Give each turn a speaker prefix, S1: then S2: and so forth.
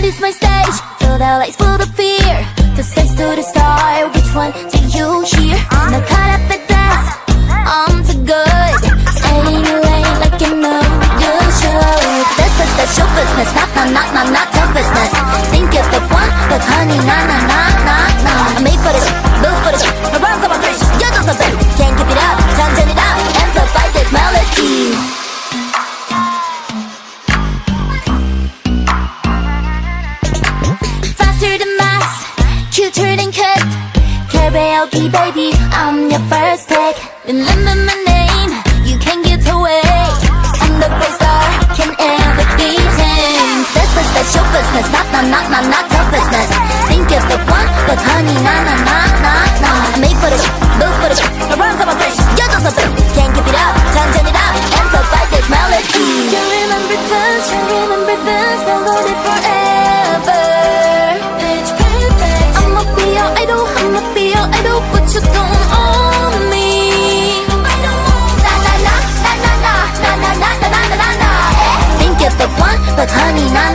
S1: world is my stage. Feel the lights, feel the fear. The stage to the star. Which one do you hear? No caught up at dance. I'm too good. Stay in your lane like you know you should. This is the show business, not your business. Think you're the one, but honey, nah. I'm made for this, built for this. My rhymes are my bitch, you're just a bitch. Can't keep it up, turn it up, amplify this melody. Faster than Max, cuter than Kid. Karaoke baby, I'm your first pick. Remember my name, you can't get away. I'm the best star, can ever be tamed. This is the show business, not your business. Think you're the one, but honey, nah. I'm made for this, built for this. My rhymes are my bitch, you're just a bitch. Can't keep it up, turn it up, amplify this melody. You remember this, don't go there forever. Bitch perfect, I'ma be your idol, but you don't own me. I don't know, nah. Think you're the one, but honey, nah.